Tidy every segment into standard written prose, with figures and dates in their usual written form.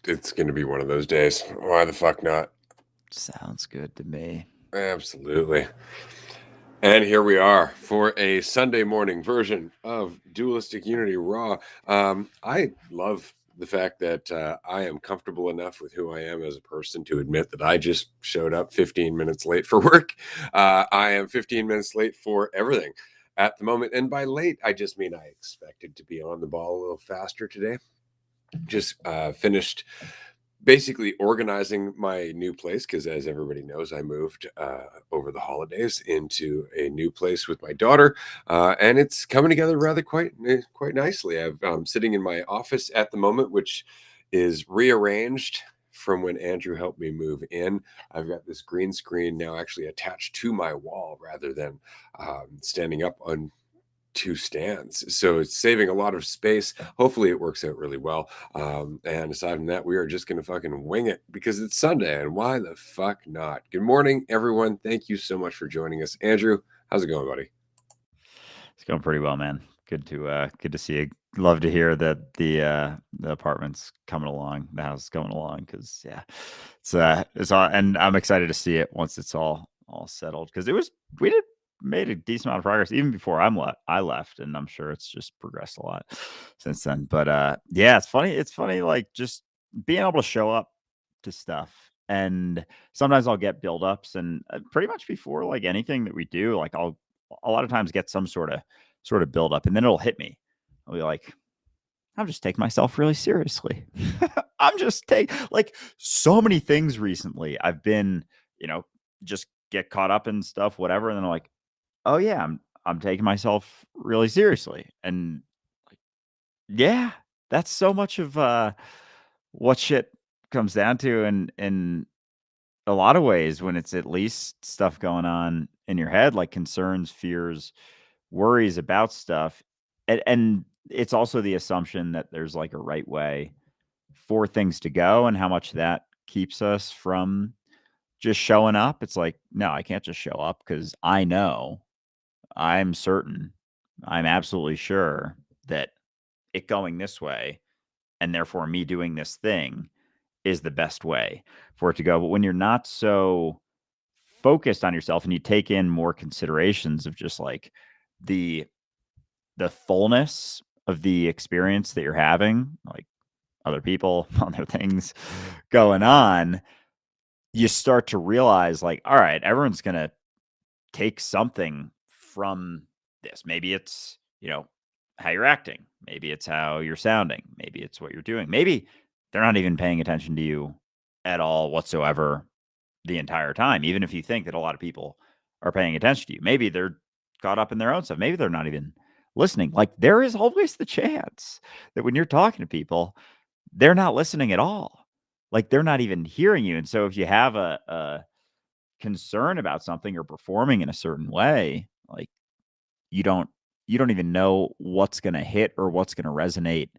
It's going to be one of those days. Why the fuck not? Sounds good to me. Absolutely. And here we are for a Sunday morning version of Dualistic Unity Raw. I love the fact that I am comfortable enough with who I am as a person to admit that I just showed up 15 minutes late for work. I am 15 minutes late for everything at the moment. And by late, I just mean I expected to be on the ball a little faster today. Just finished basically organizing my new place because, as everybody knows, I moved over the holidays into a new place with my daughter, and it's coming together rather quite nicely. I'm sitting in my office at the moment, which is rearranged from when Andrew helped me move in. I've got this green screen now actually attached to my wall rather than standing up on two stands. So it's saving a lot of space. Hopefully it works out really well. And aside from that, we are just going to fucking wing it because it's Sunday. And why the fuck not? Good morning, everyone. Thank you so much for joining us. Andrew, how's it going, buddy? It's going pretty well, man. Good to see you. Love to hear that the apartment's coming along, the house is coming along, because yeah, it's all, and I'm excited to see it once it's all settled, because we did made a decent amount of progress even before I left, and I'm sure it's just progressed a lot since then. But yeah, it's funny, like just being able to show up to stuff, and sometimes I'll get buildups, and pretty much before like anything that we do, like I'll a lot of times get some sort of build up, and then it'll hit me. I'll be like, I'm just taking myself really seriously. I'm just like so many things recently. I've been, just get caught up in stuff, whatever, and then I'm like, oh yeah, I'm taking myself really seriously, and like, yeah, that's so much of what shit comes down to, in a lot of ways, when it's at least stuff going on in your head, like concerns, fears, worries about stuff. And it's also the assumption that there's like a right way for things to go, and how much that keeps us from just showing up. It's like, no, I can't just show up, because I know, I'm certain, I'm absolutely sure that it going this way, and therefore me doing this thing, is the best way for it to go. But when you're not so focused on yourself, and you take in more considerations of just like the fullness of the experience that you're having, like other people, other things going on, you start to realize, like, all right, everyone's going to take something from this. Maybe it's, how you're acting. Maybe it's how you're sounding. Maybe it's what you're doing. Maybe they're not even paying attention to you at all whatsoever the entire time, even if you think that a lot of people are paying attention to you. Maybe they're caught up in their own stuff. Maybe they're not even listening. Like, there is always the chance that when you're talking to people, they're not listening at all. Like, they're not even hearing you. And so if you have a concern about something, or performing in a certain way, like, you don't you don't even know what's going to hit or what's going to resonate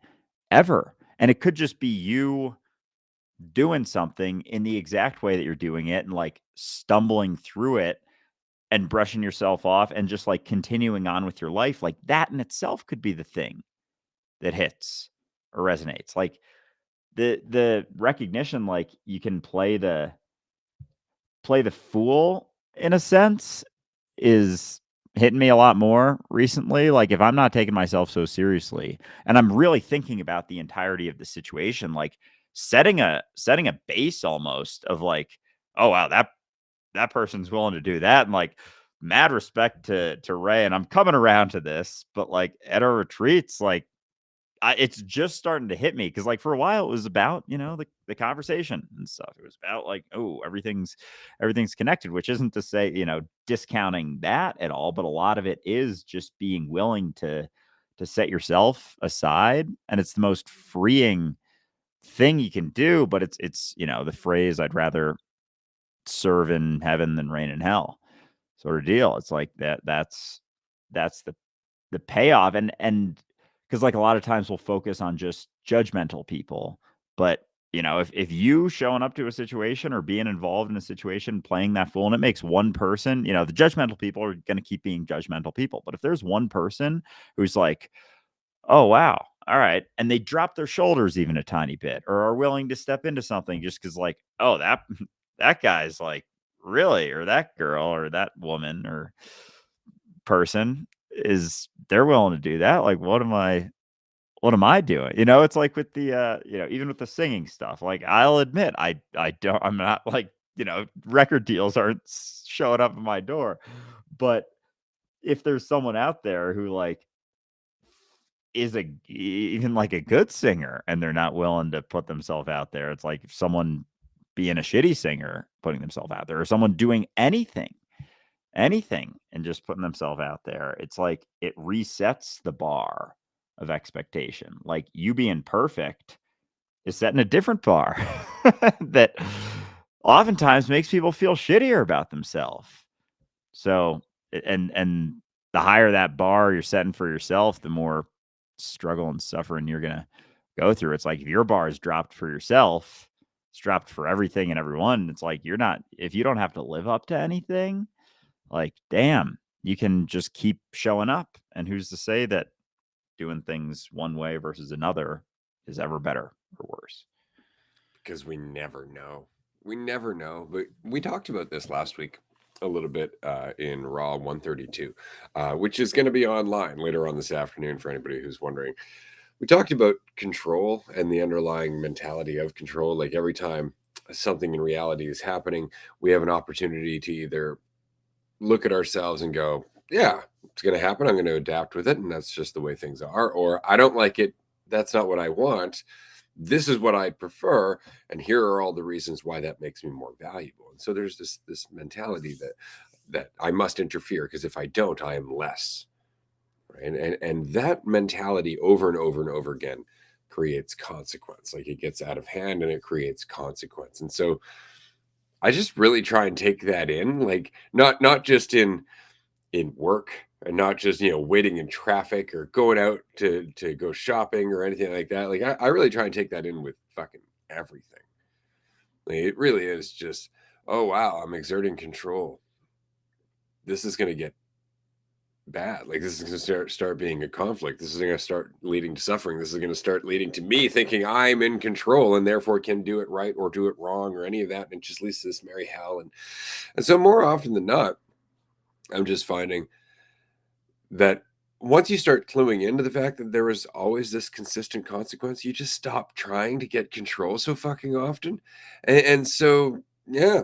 ever. And it could just be you doing something in the exact way that you're doing it, and like stumbling through it and brushing yourself off, and just like continuing on with your life. Like, that in itself could be the thing that hits or resonates. Like, the recognition, like, you can play the fool in a sense, is hitting me a lot more recently. Like, if I'm not taking myself so seriously, and I'm really thinking about the entirety of the situation, like setting a base almost of like, oh wow, that person's willing to do that, and like, mad respect to Ray, and I'm coming around to this, but like at our retreats, like, it's just starting to hit me, because like for a while it was about, the conversation and stuff. It was about like, oh, everything's connected, which isn't to say, discounting that at all, but a lot of it is just being willing to set yourself aside, and it's the most freeing thing you can do. But it's the phrase, I'd rather serve in heaven than reign in hell, sort of deal. It's like that's the payoff. And because like a lot of times we'll focus on just judgmental people, but if you showing up to a situation, or being involved in a situation, playing that fool, and it makes one person, the judgmental people are going to keep being judgmental people. But if there's one person who's like, oh wow, all right. And they drop their shoulders even a tiny bit, or are willing to step into something just because, like, oh, that guy's like, really, or that girl or that woman or person they're willing to do that. Like, what am I doing? It's like with the even with the singing stuff. Like, I'll admit, I'm not like, record deals aren't showing up at my door. But if there's someone out there who like is even like a good singer and they're not willing to put themselves out there, it's like someone being a shitty singer putting themselves out there, or someone doing anything and just putting themselves out there. It's like it resets the bar of expectation. Like, you being perfect is setting a different bar that oftentimes makes people feel shittier about themselves. So, and the higher that bar you're setting for yourself, the more struggle and suffering you're going to go through. It's like, if your bar is dropped for yourself, it's dropped for everything and everyone. It's like, if you don't have to live up to anything, like, damn, you can just keep showing up. And who's to say that doing things one way versus another is ever better or worse? Because we never know. We never know. But we talked about this last week a little bit in Raw 132, which is going to be online later on this afternoon for anybody who's wondering. We talked about control and the underlying mentality of control. Like, every time something in reality is happening, we have an opportunity to either look at ourselves and go, yeah, it's going to happen. I'm going to adapt with it. And that's just the way things are. Or, I don't like it. That's not what I want. This is what I prefer. And here are all the reasons why that makes me more valuable. And so there's this mentality that I must interfere, because if I don't, I am less. Right. And that mentality over and over and over again creates consequence. Like, it gets out of hand and it creates consequence. And so I just really try and take that in, like, not just in work, and not just, waiting in traffic or going out to go shopping or anything like that. Like, I really try and take that in with fucking everything. Like, it really is just, oh wow, I'm exerting control. This is going to get bad. Like, this is going to start being a conflict. This is going to start leading to suffering. This is going to start leading to me thinking I'm in control and therefore can do it right or do it wrong or any of that, and it just leads to this merry hell. And so more often than not, I'm just finding that once you start cluing into the fact that there is always this consistent consequence, you just stop trying to get control so fucking often. And so, yeah,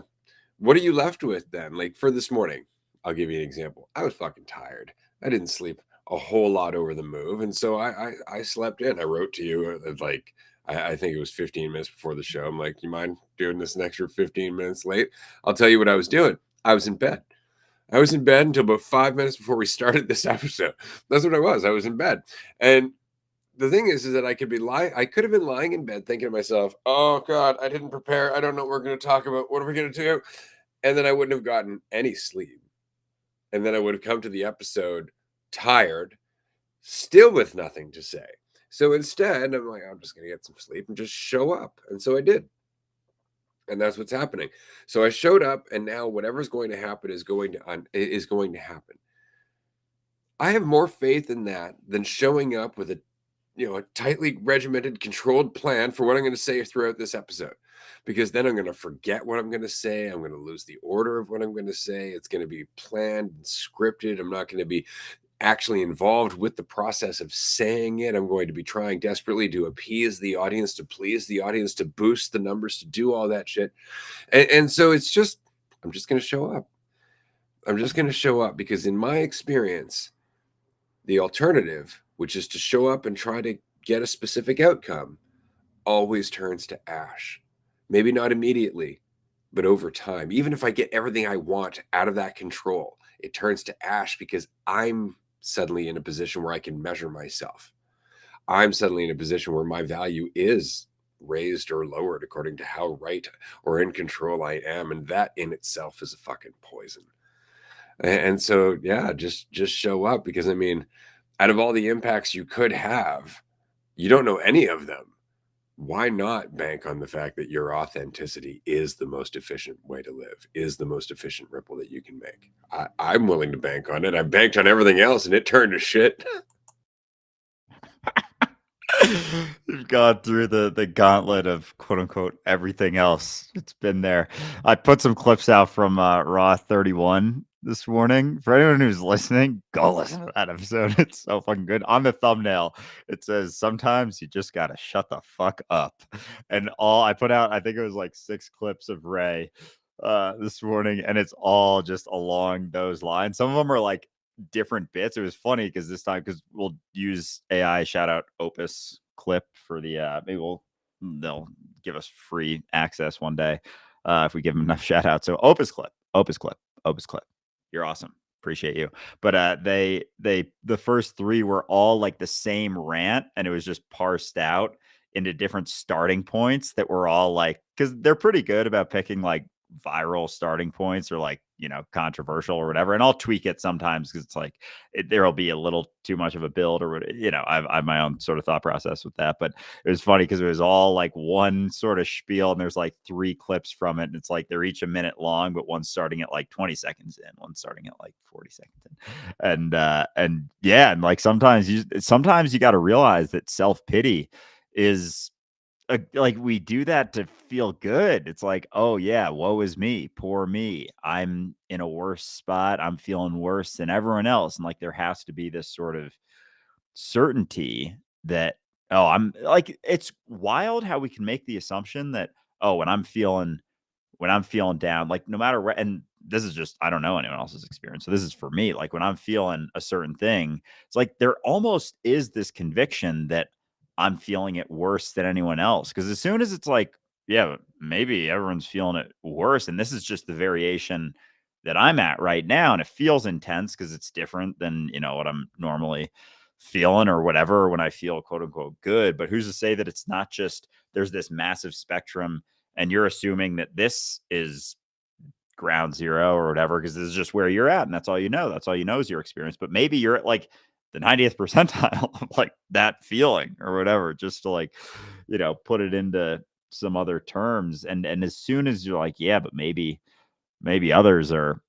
what are you left with then? Like, for this morning, I'll give you an example. I was fucking tired. I didn't sleep a whole lot over the move. And so I slept in. I wrote to you at like, I think it was 15 minutes before the show. I'm like, you mind doing this an extra 15 minutes late? I'll tell you what I was doing. I was in bed. I was in bed until about 5 minutes before we started this episode. That's what I was. I was in bed. And the thing is that I could have been lying in bed thinking to myself, oh God, I didn't prepare. I don't know what we're going to talk about. What are we going to do? And then I wouldn't have gotten any sleep. And then I would have come to the episode tired, still with nothing to say. So instead, I'm like, I'm just going to get some sleep and just show up. And so I did. And that's what's happening. So I showed up, and now whatever's going to happen is going to happen. I have more faith in that than showing up with a tightly regimented, controlled plan for what I'm going to say throughout this episode, because then I'm going to forget what I'm going to say. I'm going to lose the order of what I'm going to say. It's going to be planned and scripted. I'm not going to be actually involved with the process of saying it. I'm going to be trying desperately to appease the audience, to please the audience, to boost the numbers, to do all that shit. And so I'm just going to show up. I'm just going to show up, because in my experience, the alternative, which is to show up and try to get a specific outcome, always turns to ash. Maybe not immediately, but over time. Even if I get everything I want out of that control, it turns to ash, because I'm suddenly in a position where I can measure myself. I'm suddenly in a position where my value is raised or lowered according to how right or in control I am. And that in itself is a fucking poison. And so, yeah, just show up, because I mean, out of all the impacts you could have, you don't know any of them. Why not bank on the fact that your authenticity is the most efficient way to live, is the most efficient ripple that you can make? I'm willing to bank on it. I banked on everything else and it turned to shit. You've gone through the gauntlet of quote unquote everything else. It's been there. I put some clips out from Raw 31 this morning. For anyone who's listening, go listen to that episode. It's so fucking good. On the thumbnail, it says sometimes you just gotta shut the fuck up. And all I put out, I think it was like 6 clips of Ray this morning, and it's all just along those lines. Some of them are like different bits. It was funny because this time, because we'll use AI, shout out Opus clip for the maybe they'll give us free access one day if we give them enough shout outs. So Opus clip, Opus clip, Opus clip. You're awesome. Appreciate you. But the first 3 were all like the same rant, and it was just parsed out into different starting points that were all like, because they're pretty good about picking like viral starting points or like, you know, controversial or whatever. And I'll tweak it sometimes because it's like there'll be a little too much of a build or what, you know, I have my own sort of thought process with that. But it was funny because it was all like one sort of spiel, and there's like 3 clips from it, and it's like they're each a minute long, but one's starting at like 20 seconds in, one's starting at like 40 seconds in. And yeah, and like sometimes you got to realize that self-pity is like we do that to feel good. It's like, oh yeah, woe is me, poor me. I'm in a worse spot. I'm feeling worse than everyone else. And like there has to be this sort of certainty that, oh, I'm like, it's wild how we can make the assumption that, oh, when I'm feeling down, like no matter what, and this is just, I don't know anyone else's experience. So this is for me. Like when I'm feeling a certain thing, it's like there almost is this conviction that I'm feeling it worse than anyone else. Cause as soon as it's like, yeah, maybe everyone's feeling it worse. And this is just the variation that I'm at right now. And it feels intense because it's different than, you know, what I'm normally feeling or whatever when I feel quote unquote good. But who's to say that it's not just there's this massive spectrum and you're assuming that this is ground zero or whatever because this is just where you're at and that's all you know. That's all you know is your experience. But maybe you're at like the 90th percentile of like that feeling or whatever, just to like, you know, put it into some other terms. And as soon as you're like, yeah, but maybe others are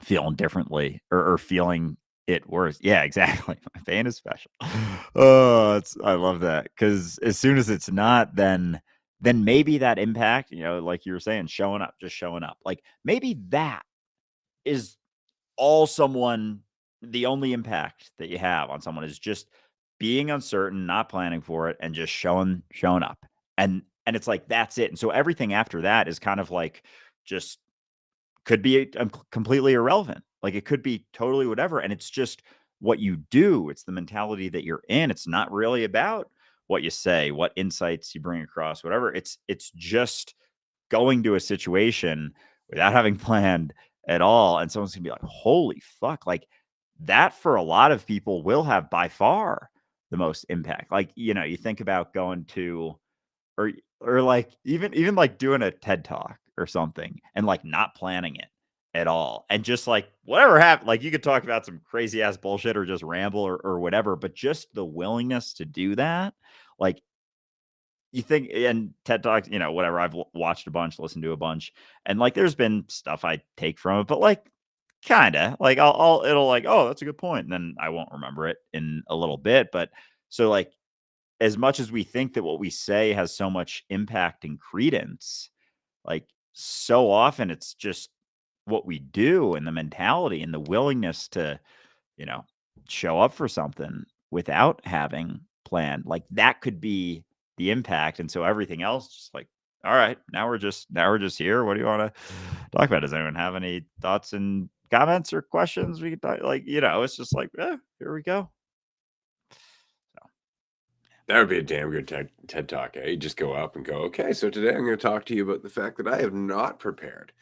feeling differently or feeling it worse. Yeah, exactly. My pain is special. Oh, I love that because as soon as it's not, then maybe that impact, you know, like you were saying, showing up, just showing up, like maybe that is all someone, the only impact that you have on someone is just being uncertain, not planning for it, and just showing up. And it's like that's it. And so everything after that is kind of like just could be completely irrelevant. Like it could be totally whatever. And it's just what you do. It's the mentality that you're in. It's not really about what you say, what insights you bring across, whatever. It's just going to a situation without having planned at all. And someone's gonna be like, holy fuck. Like that for a lot of people will have by far the most impact. Like, you know, you think about going to or like even like doing a TED talk or something and like not planning it at all and just like whatever happened, like you could talk about some crazy ass bullshit or just ramble or whatever, but just the willingness to do that, like you think, and TED talks, you know, whatever, I've watched a bunch, listened to a bunch, and like there's been stuff I take from it, but like kind of like it'll like, oh, that's a good point, and then I won't remember it in a little bit. But so like as much as we think that what we say has so much impact and credence, like so often it's just what we do and the mentality and the willingness to, you know, show up for something without having planned. Like that could be the impact. And so everything else just like, all right, now we're just here. What do you want to talk about? Does anyone have any thoughts and comments or questions? We could talk, like, you know, it's just like, here we go. That would be a damn good TED Talk. You just go up and go, okay, so today I'm going to talk to you about the fact that I have not prepared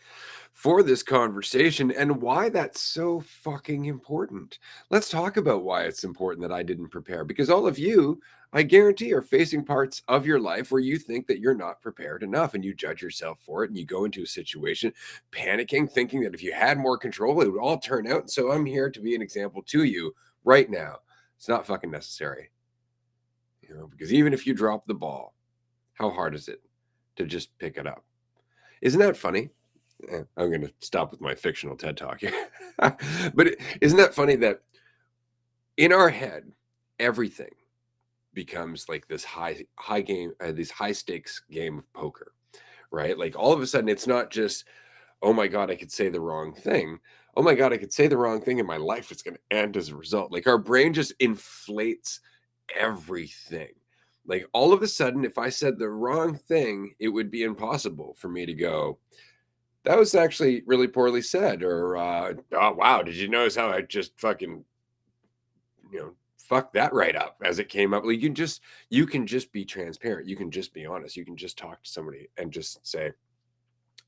for this conversation and why that's so fucking important. Let's talk about why it's important that I didn't prepare because all of you, I guarantee, are facing parts of your life where you think that you're not prepared enough and you judge yourself for it and you go into a situation panicking, thinking that if you had more control, it would all turn out. And so I'm here to be an example to you right now. It's not fucking necessary. You know, because even if you drop the ball, how hard is it to just pick it up? Isn't that funny? I'm going to stop with my fictional TED talk here. But isn't that funny that in our head, everything becomes like this high game, this high stakes game of poker, right? Like all of a sudden, it's not just, oh my God, I could say the wrong thing. Oh my God, I could say the wrong thing and my life is going to end as a result. Like our brain just inflates everything. Like all of a sudden, if I said the wrong thing, it would be impossible for me to go, that was actually really poorly said. Or, oh, wow, did you notice how I just fucking, fuck that right up as it came up? Like you can just be transparent. You can just be honest. You can just talk to somebody and just say,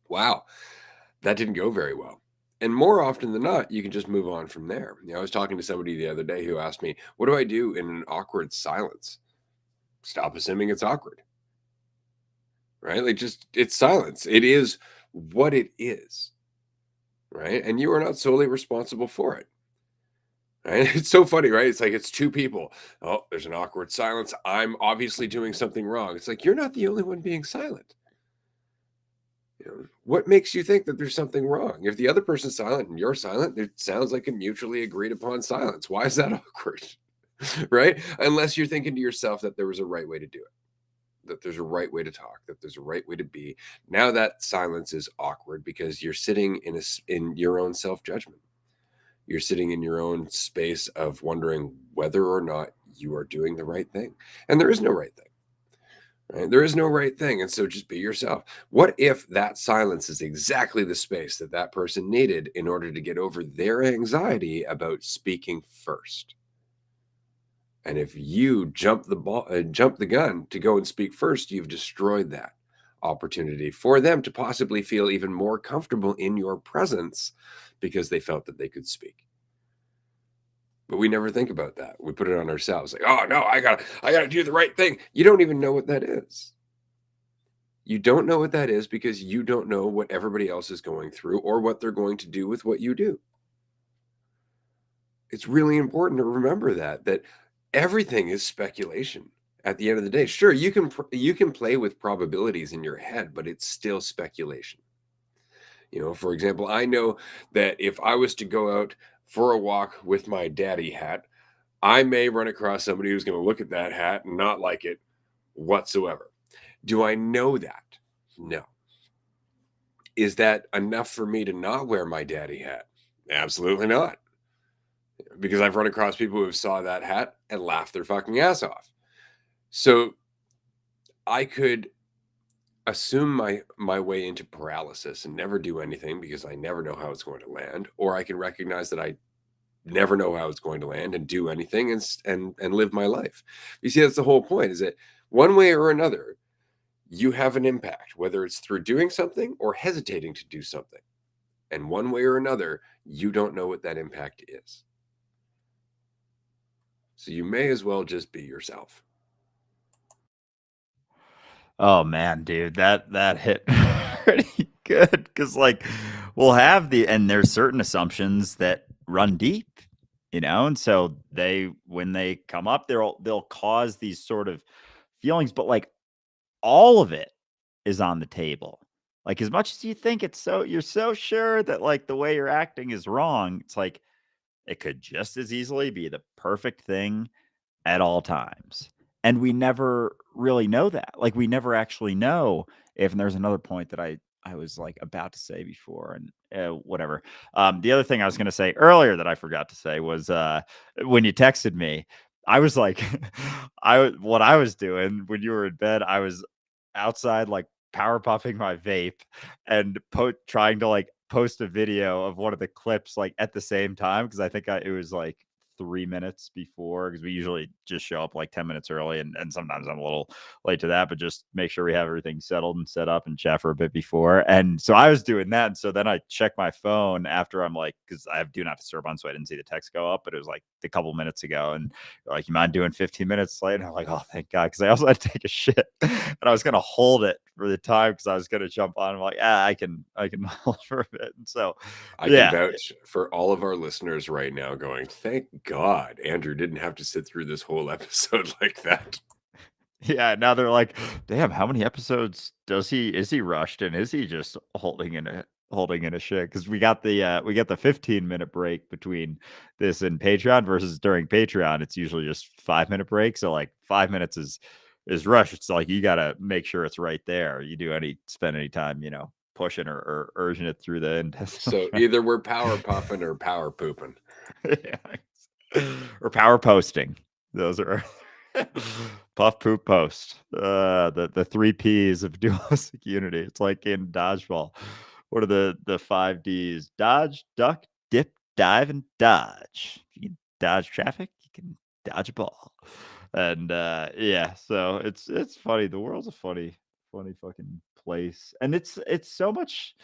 wow, that didn't go very well. And more often than not, you can just move on from there. I was talking to somebody the other day who asked me, what do I do in an awkward silence? Stop assuming it's awkward, right? Like it's silence. It is what it is, right? And you are not solely responsible for it, right? It's so funny, right? It's like it's two people. Oh, there's an awkward silence. I'm obviously doing something wrong. It's like you're not the only one being silent. What makes you think that there's something wrong? If the other person's silent and you're silent, it sounds like a mutually agreed upon silence. Why is that awkward? Right? Unless you're thinking to yourself that there was a right way to do it, that there's a right way to talk, that there's a right way to be. Now that silence is awkward because you're sitting in your own self-judgment. You're sitting in your own space of wondering whether or not you are doing the right thing. And there is no right thing. Right? There is no right thing. And so just be yourself. What if that silence is exactly the space that that person needed in order to get over their anxiety about speaking first? And if you jump the gun to go and speak first, you've destroyed that opportunity for them to possibly feel even more comfortable in your presence because they felt that they could speak. But we never think about that. We put it on ourselves like, oh no, I gotta do the right thing. You don't even know what that is. You don't know what that is because you don't know what everybody else is going through or what they're going to do with what you do. It's really important to remember that everything is speculation at the end of the day. Sure, you can play with probabilities in your head, but it's still speculation. For example, I know that if I was to go out for a walk with my daddy hat, I may run across somebody who's going to look at that hat and not like it whatsoever. Do I know that? No. Is that enough for me to not wear my daddy hat? Absolutely not. Because I've run across people who saw that hat and laughed their fucking ass off. So I could assume my way into paralysis and never do anything because I never know how it's going to land, or I can recognize that I never know how it's going to land and do anything and live my life. You see, that's the whole point, is that one way or another, you have an impact, whether it's through doing something or hesitating to do something. And one way or another, you don't know what that impact is. So you may as well just be yourself. Oh man, dude, that hit pretty good because like we'll have and there's certain assumptions that run deep, and so when they come up, they'll cause these sort of feelings, but like all of it is on the table. Like as much as you think you're so sure that like the way you're acting is wrong, it's like it could just as easily be the perfect thing at all times. And we never really know that. Like we never actually know if, and there's another point that I was like about to say before and whatever. The other thing I was going to say earlier that I forgot to say was when you texted me, I was like, what I was doing when you were in bed, I was outside like power puffing my vape and trying to like post a video of one of the clips like at the same time because I think it was like 3 minutes before because we usually just show up like 10 minutes early and sometimes I'm a little late to that, but just make sure we have everything settled and set up and chat for a bit before. And so I was doing that. And so then I checked my phone after I'm like, because I have do not disturb on, so I didn't see the text go up, but it was like a couple minutes ago. And like, you mind doing 15 minutes late? And I'm like, oh, thank God. Cause I also had to take a shit and I was going to hold it for the time because I was going to jump on. I'm like, I can hold for a bit. And so, I can vouch for all of our listeners right now going, thank God Andrew didn't have to sit through this whole episode like that. Yeah, now they're like, damn, how many episodes is he rushed and is he just holding holding in a shit because we got the 15-minute break between this and Patreon versus during Patreon. It's usually just 5-minute break. So like 5 minutes is rush. It's like you gotta make sure it's right there. You spend any time, pushing or urging it through the intestinal So tract. either we're power puffing or power pooping. Yeah. Or power posting. Those are puff poop post. The 3 Ps of dualistic unity. It's like in dodgeball. What are the 5 Ds? Dodge, duck, dip, dive, and dodge. If you can dodge traffic, you can dodge a ball. And yeah, so it's funny. The world's a funny fucking place. And it's so much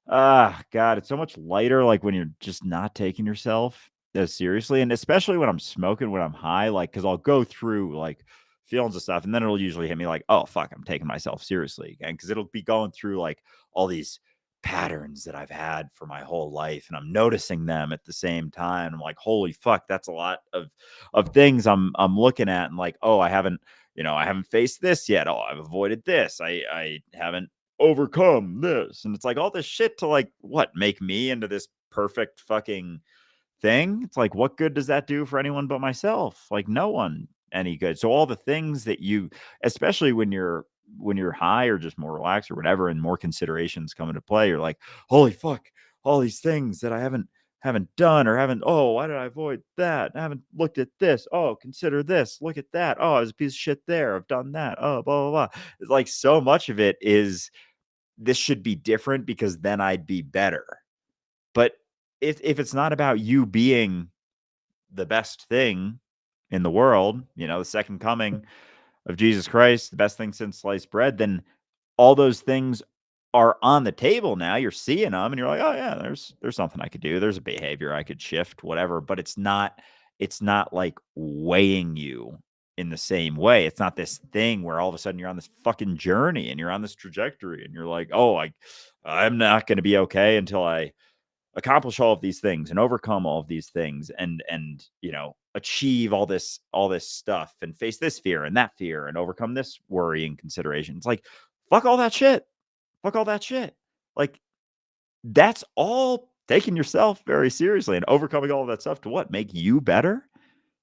God, it's so much lighter like when you're just not taking yourself as seriously. And especially when I'm smoking, when I'm high, like because I'll go through like feelings of stuff, and then it'll usually hit me like, oh fuck, I'm taking myself seriously again. Cause it'll be going through like all these patterns that I've had for my whole life, and I'm noticing them at the same time. I'm like, holy fuck, that's a lot of things I'm looking at, and like, oh, I haven't faced this yet. Oh, I've avoided this. I haven't overcome this. And it's like all this shit to like what make me into this perfect fucking thing. It's like, what good does that do for anyone but myself? Like no one any good. So all the things that you, especially when you're high or just more relaxed or whatever, and more considerations come into play, you're like, holy fuck, all these things that I haven't done or haven't, oh, why did I avoid that? I haven't looked at this. Oh, consider this. Look at that. Oh, there's a piece of shit there. I've done that. Oh, blah, blah, blah. It's like so much of it is this should be different because then I'd be better. But if it's not about you being the best thing in the world, the second coming of Jesus Christ, the best thing since sliced bread, then all those things are on the table now. You're seeing them and you're like, oh yeah, there's something I could do. There's a behavior I could shift, whatever. But it's not like weighing you in the same way. It's not this thing where all of a sudden you're on this fucking journey and you're on this trajectory and you're like, oh, I'm not going to be okay until I accomplish all of these things and overcome all of these things and achieve all this stuff and face this fear and that fear and overcome this worry and consideration. It's like fuck all that shit. Fuck all that shit. Like that's all taking yourself very seriously and overcoming all of that stuff to what? Make you better?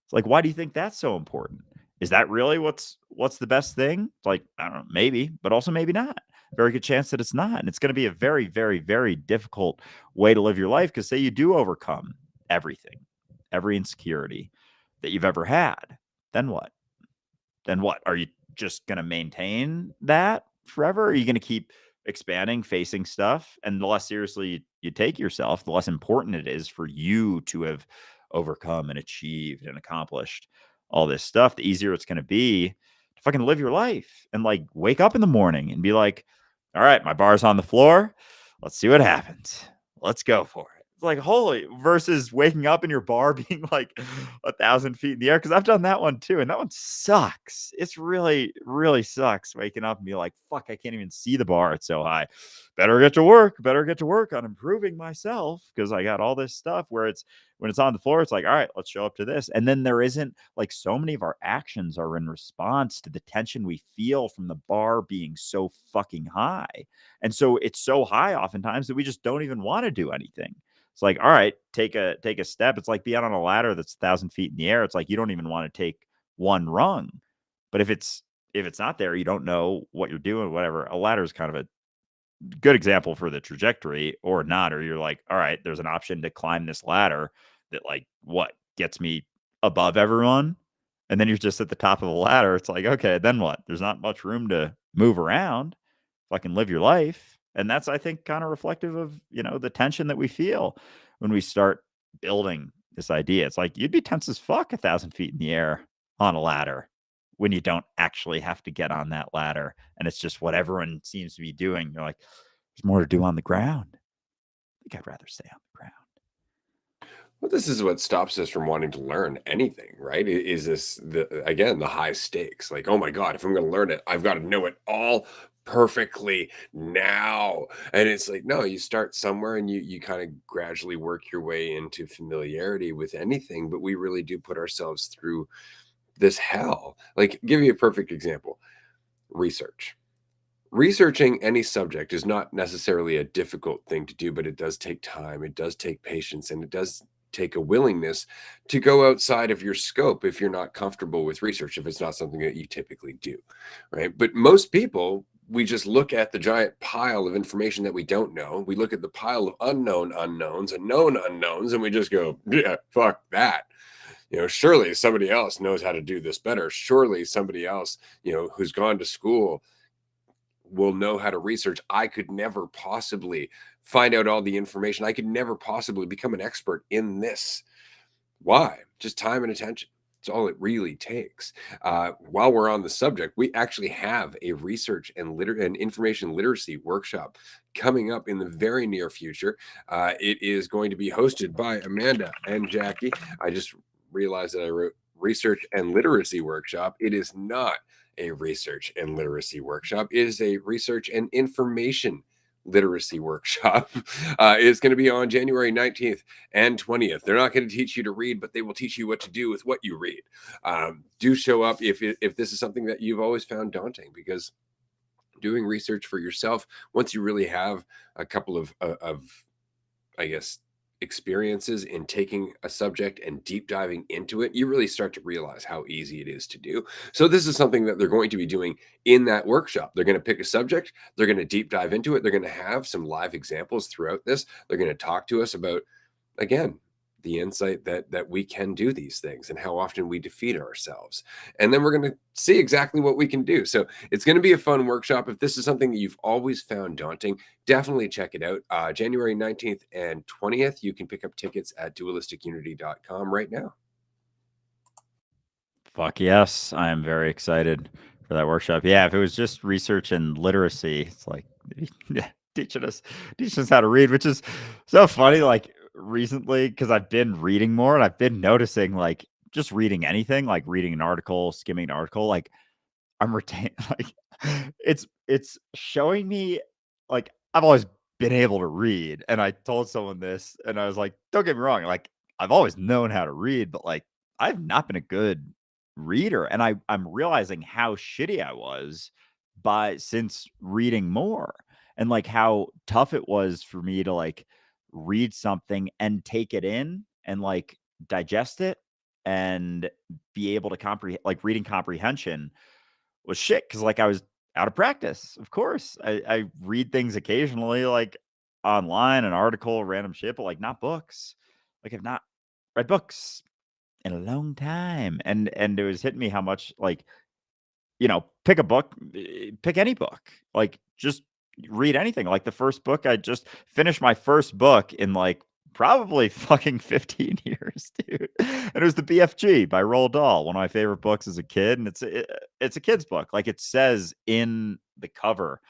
It's like, why do you think that's so important? Is that really what's the best thing? It's like, I don't know, maybe, but also maybe not. Very good chance that it's not. And it's going to be a very, very, very difficult way to live your life because say you do overcome everything, every insecurity that you've ever had, then what? Then what? Are you just going to maintain that forever? Are you going to keep expanding, facing stuff? And the less seriously you take yourself, the less important it is for you to have overcome and achieved and accomplished all this stuff, the easier it's going to be to fucking live your life and like wake up in the morning and be like, all right, my bar's on the floor. Let's see what happens. Let's go for it. It's like holy versus waking up in your bar being like 1,000 feet in the air. Cause I've done that one too. And that one sucks. It's really, really sucks waking up and be like, fuck, I can't even see the bar. It's so high. Better get to work on improving myself. Cause I got all this stuff where it's when it's on the floor, it's like, all right, let's show up to this. And then there isn't like so many of our actions are in response to the tension we feel from the bar being so fucking high. And so it's so high oftentimes that we just don't even want to do anything. It's like, all right, take a step. It's like being on a ladder that's 1,000 feet in the air. It's like you don't even want to take one rung. But if it's not there, you don't know what you're doing, whatever. A ladder is kind of a good example for the trajectory or not. Or you're like, all right, there's an option to climb this ladder that like what gets me above everyone. And then you're just at the top of the ladder. It's like, okay, then what? There's not much room to move around. Fucking live your life. And that's, I think, kind of reflective of, the tension that we feel when we start building this idea. It's like you'd be tense as fuck 1,000 feet in the air on a ladder when you don't actually have to get on that ladder. And it's just what everyone seems to be doing. You're like, there's more to do on the ground. I think I'd rather stay on the ground. Well, this is what stops us from wanting to learn anything, right? Is this the high stakes? Like, oh my God, if I'm going to learn it, I've got to know it all perfectly now. And it's like, no, you start somewhere and you kind of gradually work your way into familiarity with anything. But we really do put ourselves through this hell. Like, give you a perfect example: research. researching any subject is not necessarily a difficult thing to do, but it does take time, it does take patience, and it does take a willingness to go outside of your scope if you're not comfortable with research, if it's not something that you typically do, right? But most people, we just look at the giant pile of information that we don't know. We look at the pile of unknown unknowns and known unknowns, and we just go, yeah, fuck that. Surely somebody else knows how to do this better. Surely somebody else, who's gone to school will know how to research. I could never possibly find out all the information. I could never possibly become an expert in this. Why? Just time and attention. It's all it really takes. While we're on the subject, we actually have a research and information literacy workshop coming up in the very near future. It is going to be hosted by Amanda and Jackie. I just realized that I wrote research and literacy workshop. It is not a research and literacy workshop. It is a research and information literacy workshop. It's going to be on January 19th and 20th. They're not going to teach you to read, but they will teach you what to do with what you read. Do show up if this is something that you've always found daunting, because doing research for yourself, once you really have a couple of I guess, experiences in taking a subject and deep diving into it, you really start to realize how easy it is to do. So this is something that they're going to be doing in that workshop. They're going to pick a subject, they're going to deep dive into it, they're going to have some live examples throughout this. They're going to talk to us about, again, the insight that we can do these things and how often we defeat ourselves. And then we're going to see exactly what we can do. So it's going to be a fun workshop. If this is something that you've always found daunting, definitely check it out. January 19th and 20th. You can pick up tickets at dualistiCunity.com right now. Fuck yes, I am very excited for that workshop. Yeah, if it was just research and literacy, it's like teaching us how to read, which is so funny. Like recently, because I've been reading more and I've been noticing, like, just reading anything, like reading an article, skimming an article, like I'm retaining, like it's showing me, like, I've always been able to read, and I told someone this, and I was like, don't get me wrong, like I've always known how to read, but like I've not been a good reader, and I'm realizing how shitty I was by since reading more, and like how tough it was for me to like read something and take it in and like digest it and be able to comprehend, like reading comprehension was shit because like I was out of practice. Of course, I read things occasionally, like online, an article, random shit, but like not books. Like I've not read books in a long time, and it was hitting me how much like, pick a book, pick any book, like just read anything. Like the first book, I just finished my first book in like probably fucking 15 years, dude. And it was the BFG by Roald Dahl, one of my favorite books as a kid. And it's a kid's book. Like it says in the cover,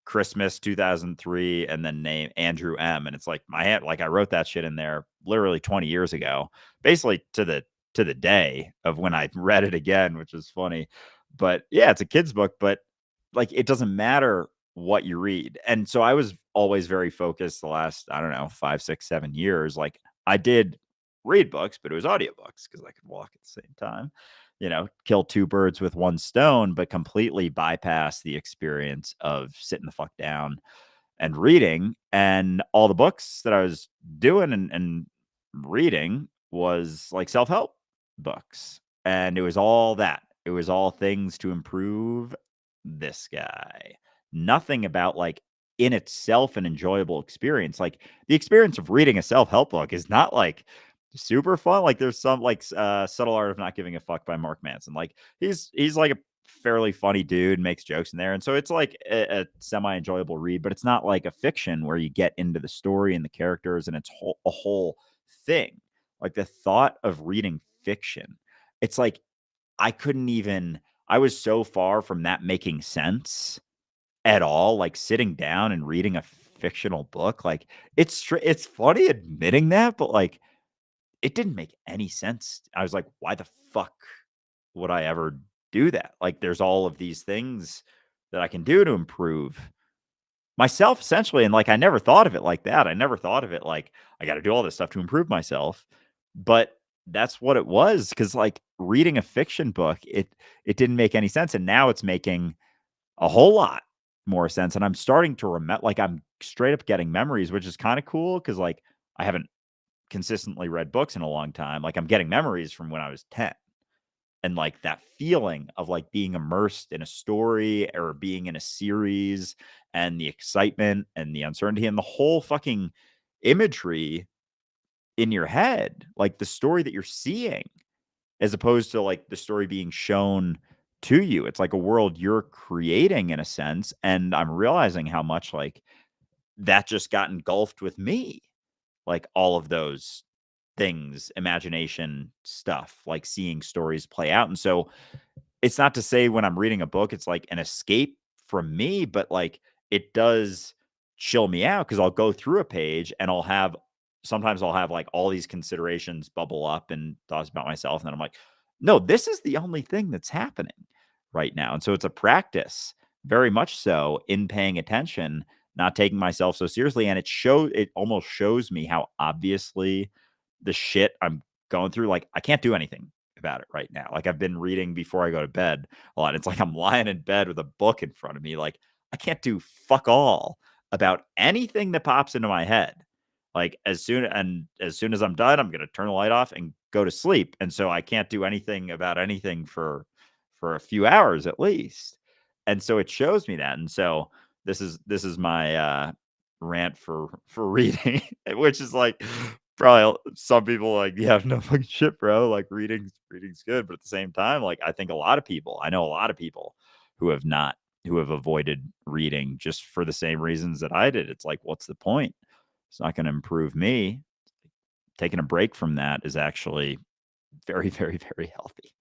Christmas 2003, and then name Andrew M. And it's like my aunt, like I wrote that shit in there literally 20 years ago, basically to the day of when I read it again, which is funny. But yeah, it's a kid's book, but like it doesn't matter what you read. And so I was always very focused the last, I don't know, 5, 6, 7 years. Like I did read books, but it was audiobooks because I could walk at the same time, kill two birds with one stone, but completely bypass the experience of sitting the fuck down and reading. And all the books that I was doing and reading was like self-help books. And it was all that. It was all things to improve this guy. Nothing about like in itself an enjoyable experience. Like the experience of reading a self-help book is not like super fun. Like there's some like Subtle Art of Not Giving a Fuck by Mark Manson. Like he's like a fairly funny dude, makes jokes in there. And so it's like a semi-enjoyable read, but it's not like a fiction where you get into the story and the characters and it's a whole thing. Like the thought of reading fiction, it's like I was so far from that making sense at all. Like sitting down and reading a fictional book, like it's funny admitting that, but like it didn't make any sense. I was like, why the fuck would I ever do that? Like, there's all of these things that I can do to improve myself, essentially. And like, I never thought of it like that. I never thought of it like, I got to do all this stuff to improve myself. But that's what it was. Cause like reading a fiction book, it didn't make any sense. And now it's making a whole lot more sense. And I'm starting to remember, like, I'm straight up getting memories, which is kind of cool because, like, I haven't consistently read books in a long time. Like, I'm getting memories from when I was 10. And, like, that feeling of, like, being immersed in a story or being in a series and the excitement and the uncertainty and the whole fucking imagery in your head, like the story that you're seeing, as opposed to, like, the story being shown to you. It's like a world you're creating in a sense. And I'm realizing how much, like, that just got engulfed with me. Like, all of those things, imagination stuff, like seeing stories play out. And so it's not to say when I'm reading a book, it's like an escape from me, but, like, it does chill me out because I'll go through a page and sometimes I'll have, like, all these considerations bubble up and thoughts about myself. And then I'm like, no, this is the only thing that's happening right now. And so it's a practice, very much so, in paying attention, not taking myself so seriously. And it almost shows me how obviously the shit I'm going through, like, I can't do anything about it right now. Like, I've been reading before I go to bed a lot. It's like I'm lying in bed with a book in front of me. Like, I can't do fuck all about anything that pops into my head. Like, as soon as I'm done, I'm gonna turn the light off and go to sleep. And so I can't do anything about anything for a few hours at least. And so it shows me that. And so this is my rant for reading, which is like probably some people like, yeah, no fucking shit, bro. Like, reading's good, but at the same time, like, I think I know a lot of people who have avoided reading just for the same reasons that I did. It's like, what's the point? It's not going to improve me. Taking a break from that is actually very, very, very healthy.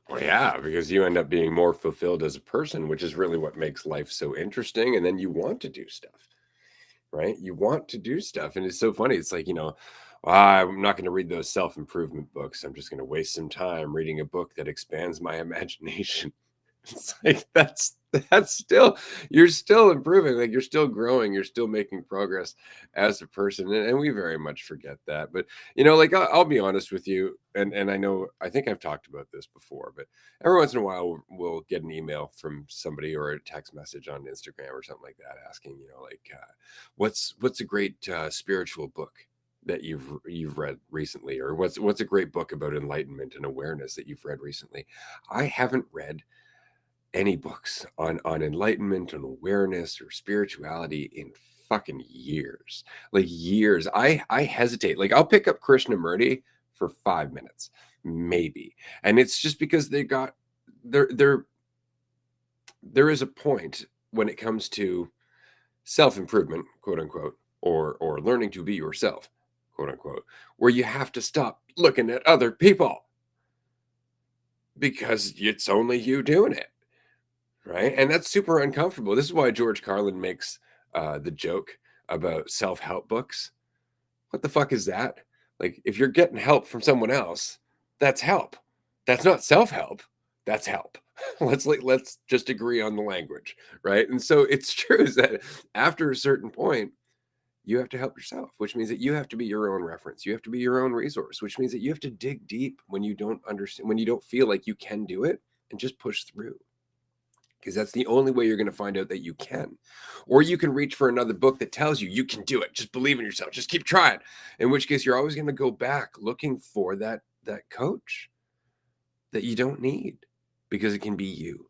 Well, yeah, because you end up being more fulfilled as a person, which is really what makes life so interesting. And then you want to do stuff, right? You want to do stuff. And it's so funny. It's like, "Well, I'm not going to read those self-improvement books. I'm just going to waste some time reading a book that expands my imagination." It's like that's still you're still improving, like you're still growing, you're still making progress as a person, and we very much forget that. But like I'll be honest with you, and I think I've talked about this before, but every once in a while we'll get an email from somebody or a text message on Instagram or something like that asking, like what's a great spiritual book that you've read recently, or what's a great book about enlightenment and awareness that you've read recently. I haven't read any books on enlightenment, on awareness or spirituality in fucking years. Like years. I hesitate. Like I'll pick up Krishnamurti for 5 minutes, maybe. And it's just because there is a point when it comes to self-improvement, quote unquote, or learning to be yourself, quote unquote, where you have to stop looking at other people because it's only you doing it. Right, and that's super uncomfortable. This is why George Carlin makes, the joke about self-help books. What the fuck is that? Like, if you're getting help from someone else, that's help. That's not self-help, that's help. Let's just agree on the language, right? And so it's true is that after a certain point, you have to help yourself, which means that you have to be your own reference. You have to be your own resource, which means that you have to dig deep when you don't understand, when you don't feel like you can do it, and just push through. Because that's the only way you're going to find out that you can. Or you can reach for another book that tells you you can do it. Just believe in yourself. Just keep trying. In which case you're always going to go back looking for that coach that you don't need, because it can be you.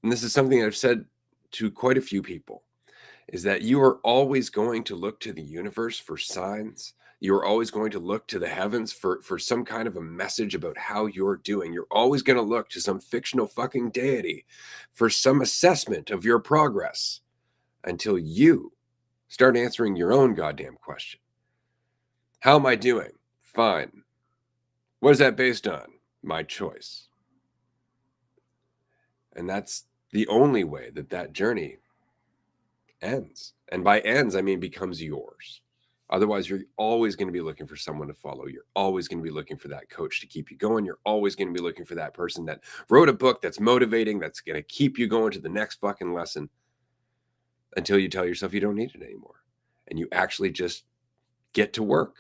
And this is something I've said to quite a few people, is that you are always going to look to the universe for signs. You're always going to look to the heavens for some kind of a message about how you're doing. You're always going to look to some fictional fucking deity for some assessment of your progress until you start answering your own goddamn question. How am I doing? Fine. What is that based on? My choice. And that's the only way that journey ends. And by ends, I mean becomes yours. Otherwise, you're always going to be looking for someone to follow. You're always going to be looking for that coach to keep you going. You're always going to be looking for that person that wrote a book that's motivating, that's going to keep you going to the next fucking lesson, until you tell yourself you don't need it anymore. And you actually just get to work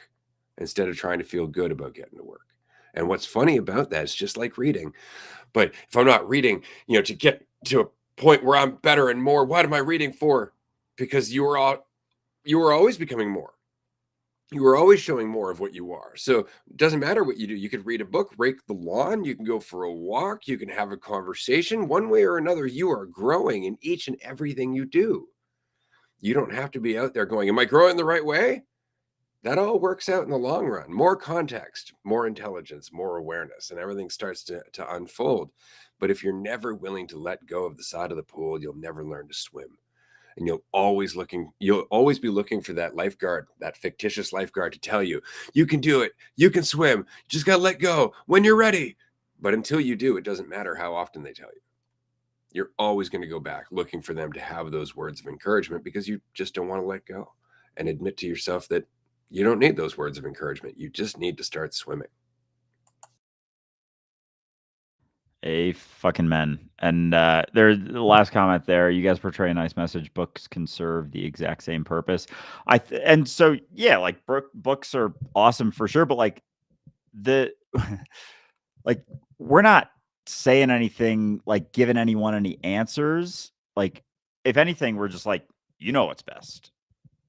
instead of trying to feel good about getting to work. And what's funny about that is just like reading. But if I'm not reading, to get to a point where I'm better and more. What am I reading for? Because you were always becoming more. You were always showing more of what you are. So it doesn't matter what you do. You could read a book, rake the lawn, you can go for a walk, you can have a conversation. One way or another, you are growing in each and everything you do. You don't have to be out there going, am I growing the right way? That all works out in the long run. More context, more intelligence, more awareness, and everything starts to unfold. But if you're never willing to let go of the side of the pool, you'll never learn to swim. And you'll always be looking for that lifeguard, that fictitious lifeguard, to tell you, you can do it, you can swim, you just got to let go when you're ready. But until you do, it doesn't matter how often they tell you. You're always going to go back looking for them to have those words of encouragement, because you just don't want to let go and admit to yourself that you don't need those words of encouragement. You just need to start swimming. A fucking men. And there's the last comment there. You guys portray a nice message. Books can serve the exact same purpose. And so yeah, like books are awesome for sure, but like the like we're not saying anything, like giving anyone any answers. Like if anything, we're just like, you know what's best.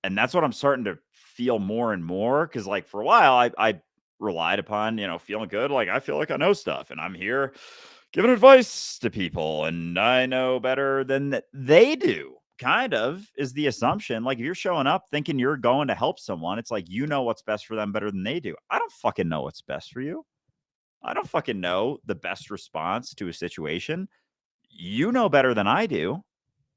And that's what I'm starting to feel more and more, because like for a while I relied upon, feeling good, like I feel like I know stuff and I'm here giving advice to people and I know better than they do, kind of is the assumption. Like if you're showing up thinking you're going to help someone, it's like you know what's best for them better than they do. I don't fucking know what's best for you. I don't fucking know the best response to a situation. You know better than I do.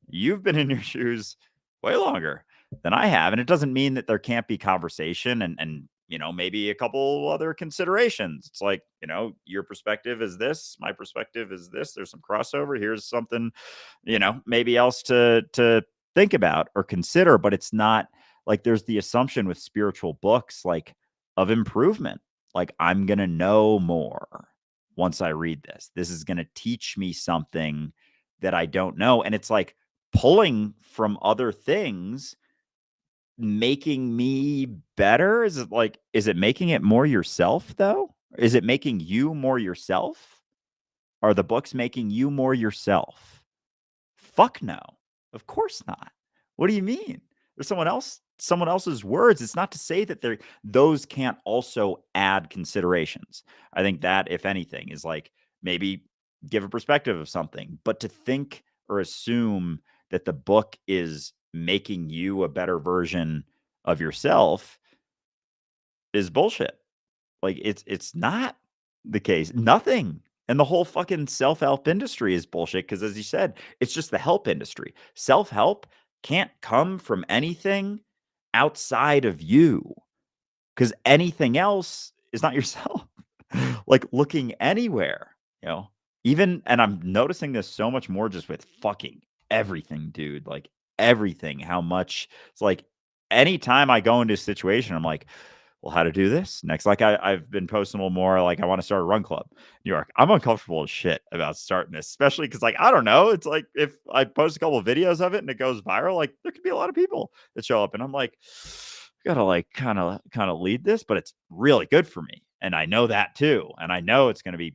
You've been in your shoes way longer than I have. And it doesn't mean that there can't be conversation and maybe a couple other considerations. It's like, your perspective is this, my perspective is this. There's some crossover. Here's something, maybe else to think about or consider. But it's not like there's the assumption with spiritual books, like of improvement. Like I'm gonna know more once I read this. This is gonna teach me something that I don't know. And it's like pulling from other things, making me better. Is it making it more yourself though? Is it making you more yourself? Are the books making you more yourself? Fuck no. Of course not. What do you mean? There's someone else's words. It's not to say that those can't also add considerations. I think that, if anything, is like maybe give a perspective of something, but to think or assume that the book is making you a better version of yourself is bullshit. Like it's not the case. Nothing. And the whole fucking self-help industry is bullshit, because as you said, it's just the help industry. Self-help can't come from anything outside of you, because anything else is not yourself. Like looking anywhere, you know. Even, and I'm noticing this so much more just with fucking everything, dude. Like everything, how much it's like anytime I go into a situation, I'm like, well, how to do this next. Like I've been posting a little more, like I want to start a run club. New York. I'm uncomfortable as shit about starting this, especially because like I don't know. It's like if I post a couple of videos of it and it goes viral, like there could be a lot of people that show up. And I'm like, gotta like kind of lead this, but it's really good for me. And I know that too. And I know it's gonna be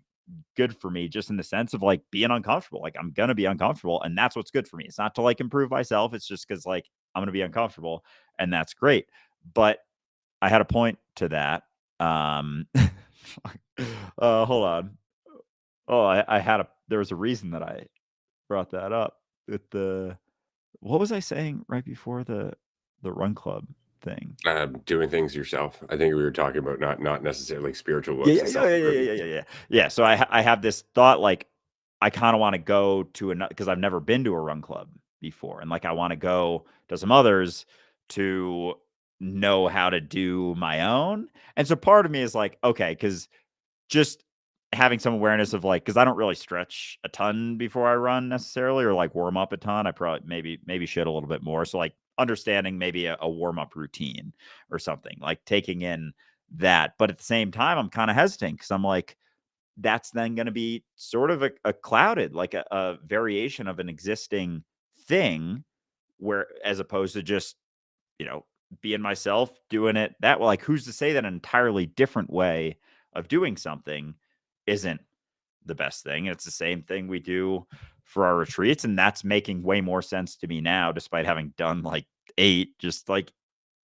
good for me just in the sense of like being uncomfortable. Like I'm gonna be uncomfortable, and that's what's good for me. It's not to like improve myself. It's just because like I'm gonna be uncomfortable, and that's great. But I had a point to that. Hold on. Oh, there was a reason that I brought that up with what was I saying right before the run club thing? Doing things yourself. I think we were talking about not necessarily spiritual Yeah, books yeah, and yeah, yeah, yeah, self-improvement. yeah, yeah, yeah. Yeah, so I have this thought, like, I kinda wanna go to another, because 'cause I've never been to a run club before, and, like, I wanna go to some others to know how to do my own, and so part of me is like, okay, because just having some awareness of, like, because I don't really stretch a ton before I run necessarily, or, like, warm up a ton. I probably maybe should a little bit more, so, like, understanding maybe a warm-up routine or something, like, taking in that. But at the same time, I'm kinda hesitant because I'm like, that's then gonna be sort of a clouded, like a variation of an existing thing, where as opposed to just, you know, being myself, doing it that way. Like, who's to say that an entirely different way of doing something isn't the best thing. It's the same thing we do for our retreats, and that's making way more sense to me now, despite having done like 8. Just like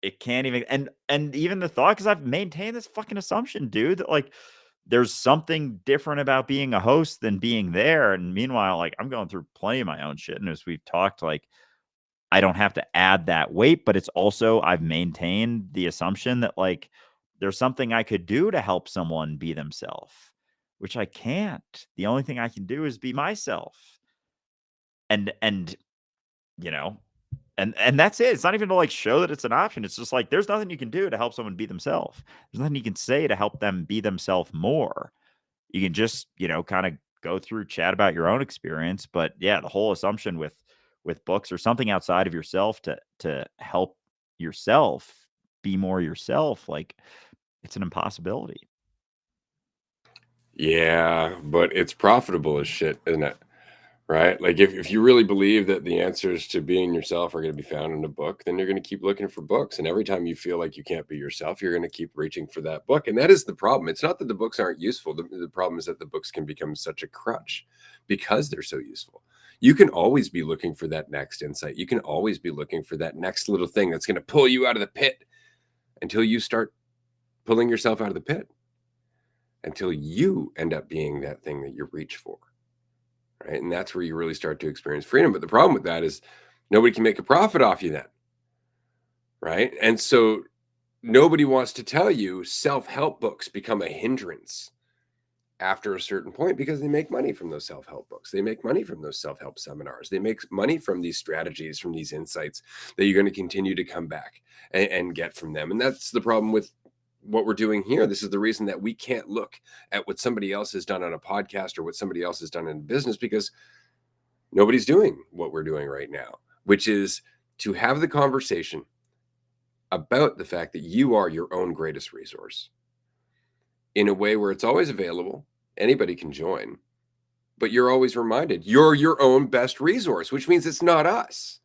it can't even, and even the thought, because I've maintained this fucking assumption, dude, that like there's something different about being a host than being there. And meanwhile, like I'm going through plenty of my own shit, and as we've talked, like I don't have to add that weight, but it's also I've maintained the assumption that like there's something I could do to help someone be themselves, which I can't. The only thing I can do is be myself. And you know, and that's it. It's not even to like show that it's an option. It's just like there's nothing you can do to help someone be themselves. There's nothing you can say to help them be themselves more. You can just, kind of go through, chat about your own experience. But yeah, the whole assumption with books or something outside of yourself to help yourself be more yourself, like it's an impossibility. Yeah, but it's profitable as shit, isn't it? Right? Like if you really believe that the answers to being yourself are going to be found in a book, then you're going to keep looking for books. And every time you feel like you can't be yourself, you're going to keep reaching for that book. And that is the problem. It's not that the books aren't useful. The problem is that the books can become such a crutch because they're so useful. You can always be looking for that next insight. You can always be looking for that next little thing that's going to pull you out of the pit until you start pulling yourself out of the pit, until you end up being that thing that you reach for. Right. And that's where you really start to experience freedom. But the problem with that is nobody can make a profit off you then. Right. And so nobody wants to tell you self-help books become a hindrance after a certain point because they make money from those self-help books. They make money from those self-help seminars. They make money from these strategies, from these insights that you're going to continue to come back and get from them. And that's the problem with what we're doing here. This is the reason that we can't look at what somebody else has done on a podcast or what somebody else has done in business, because nobody's doing what we're doing right now, which is to have the conversation about the fact that you are your own greatest resource in a way where it's always available. Anybody can join, but you're always reminded you're your own best resource, which means it's not us.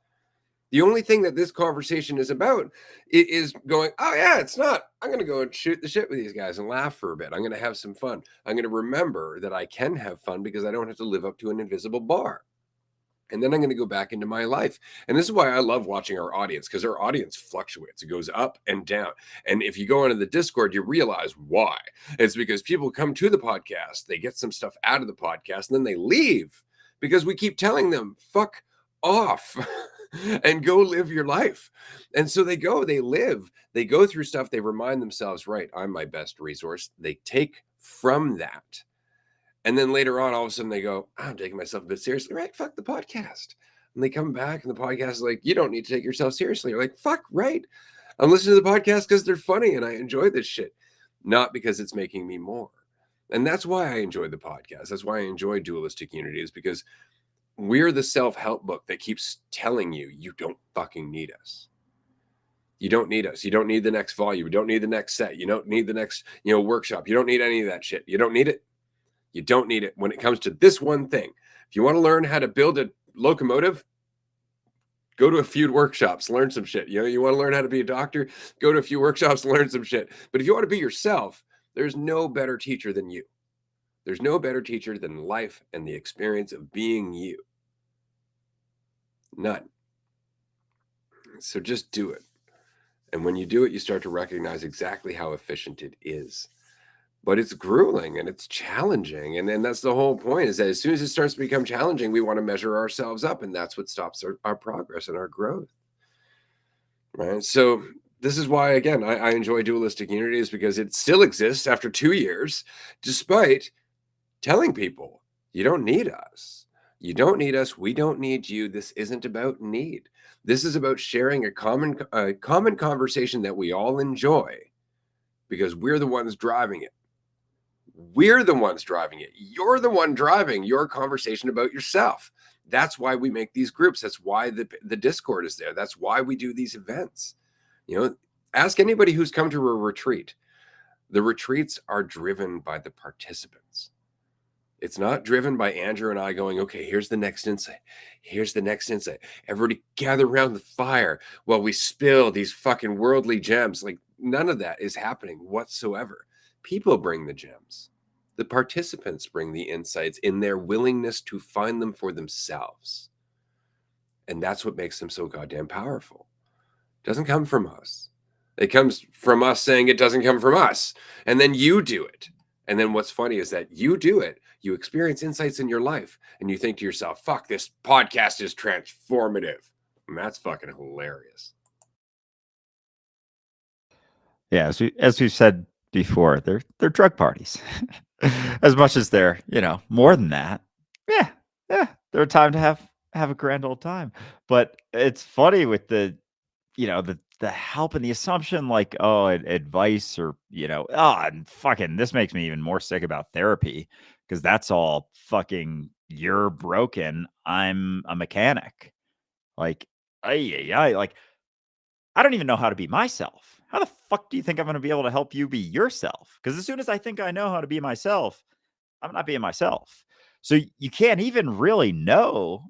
The only thing that this conversation is about is going, oh, yeah, it's not. I'm going to go and shoot the shit with these guys and laugh for a bit. I'm going to have some fun. I'm going to remember that I can have fun because I don't have to live up to an invisible bar. And then I'm going to go back into my life. And this is why I love watching our audience, because our audience fluctuates. It goes up and down. And if you go into the Discord, you realize why. It's because people come to the podcast, they get some stuff out of the podcast, and then they leave because we keep telling them, fuck off and go live your life. And so they live, they go through stuff, they remind themselves, right, I'm my best resource. They take from that. And then later on, all of a sudden they go, I'm taking myself a bit seriously. Right. Fuck the podcast. And they come back and the podcast is like, you don't need to take yourself seriously. You're like, fuck, right. I'm listening to the podcast because they're funny and I enjoy this shit, not because it's making me more. And that's why I enjoy the podcast. That's why I enjoy Dualistic Unity, is because we're the self-help book that keeps telling you, you don't fucking need us. You don't need us. You don't need the next volume. You don't need the next set. You don't need the next, workshop. You don't need any of that shit. You don't need it. You don't need it when it comes to this one thing. If you want to learn how to build a locomotive, go to a few workshops, learn some shit. You want to learn how to be a doctor, go to a few workshops, learn some shit. But if you want to be yourself, there's no better teacher than you. There's no better teacher than life and the experience of being you. None. So just do it. And when you do it, you start to recognize exactly how efficient it is. But it's grueling and it's challenging. And then that's the whole point, is that as soon as it starts to become challenging, we want to measure ourselves up. And that's what stops our progress and our growth. Right. So this is why, again, I enjoy Dualistic Unity, is because it still exists after 2 years, despite telling people you don't need us. You don't need us. We don't need you. This isn't about need. This is about sharing a common conversation that we all enjoy, because we're the ones driving it. We're the ones driving it. You're the one driving your conversation about yourself. That's why we make these groups. That's why the Discord is there. That's why we do these events. Ask anybody who's come to a retreat. The retreats are driven by the participants. It's not driven by Andrew and I going, okay, here's the next insight. Here's the next insight. Everybody gather around the fire while we spill these fucking worldly gems. Like, none of that is happening whatsoever. People bring the gems. The participants bring the insights in their willingness to find them for themselves. And that's what makes them so goddamn powerful. It doesn't come from us. It comes from us saying it doesn't come from us. And then you do it. And then what's funny is that you do it, you experience insights in your life, and you think to yourself, fuck, this podcast is transformative. And that's fucking hilarious. Yeah, as we've said before, they're drug parties. As much as they're, more than that. Yeah, yeah, they're a time to have a grand old time. But it's funny with the help and the assumption, like, oh, advice or, and fucking this makes me even more sick about therapy, because that's all fucking, you're broken, I'm a mechanic. Like, like, I don't even know how to be myself. How the fuck do you think I'm going to be able to help you be yourself? Because as soon as I think I know how to be myself, I'm not being myself. So you can't even really know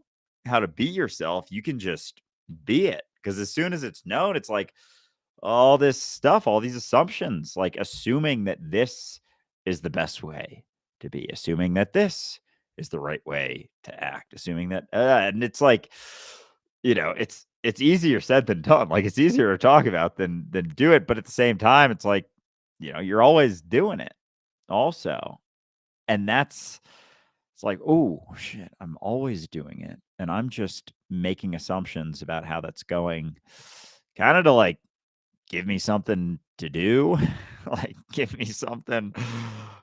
how to be yourself. You can just be it. Because as soon as it's known, it's like all this stuff, all these assumptions, like assuming that this is the best way to be, assuming that this is the right way to act, assuming that, and it's like, it's easier said than done. Like, it's easier to talk about than do it. But at the same time, it's like, you're always doing it also. And it's like, oh shit, I'm always doing it. And I'm just making assumptions about how that's going, kind of to like give me something to do. Like, give me something. I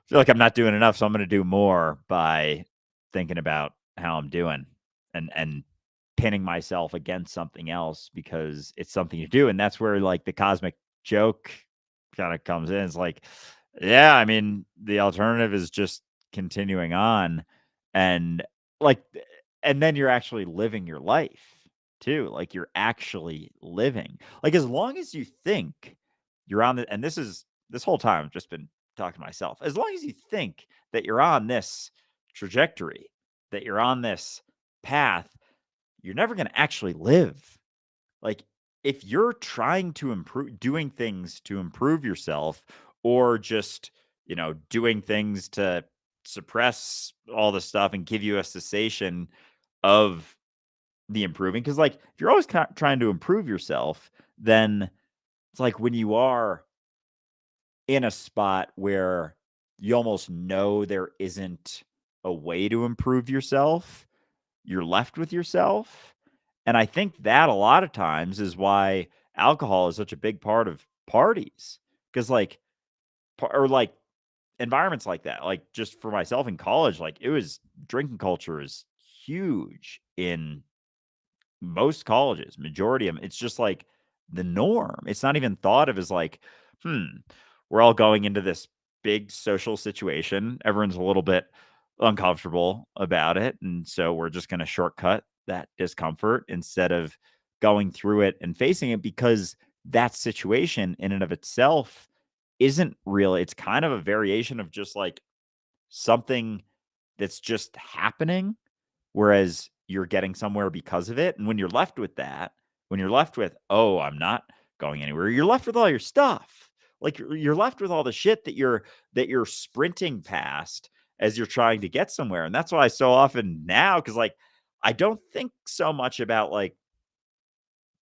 feel like I'm not doing enough, so I'm going to do more by thinking about how I'm doing and pinning myself against something else because it's something to do. And that's where like the cosmic joke kind of comes in. It's like, yeah, I mean, the alternative is just continuing on, and like, and then you're actually living your life too. Like, you're actually living. Like, as long as you think you're on the, and this whole time I've just been talking to myself. As long as you think that you're on this trajectory, that you're on this path, you're never going to actually live. Like, if you're trying to improve, doing things to improve yourself, or just, doing things to suppress all the stuff and give you a cessation of the improving, because like if you're always trying to improve yourself, then it's like when you are in a spot where you almost know there isn't a way to improve yourself, you're left with yourself. And I think that a lot of times is why alcohol is such a big part of parties. Because like, or like environments like that, like just for myself in college, like it was, drinking culture is huge in most colleges, majority of them. It's just like the norm. It's not even thought of as like, we're all going into this big social situation. Everyone's a little bit uncomfortable about it. And so we're just going to shortcut that discomfort instead of going through it and facing it, because that situation in and of itself isn't real. It's kind of a variation of just like something that's just happening, whereas you're getting somewhere because of it. And when you're left with that, when you're left with, oh, I'm not going anywhere, you're left with all your stuff. Like, you're left with all the shit that you're sprinting past as you're trying to get somewhere. And that's why I so often now, because like I don't think so much about like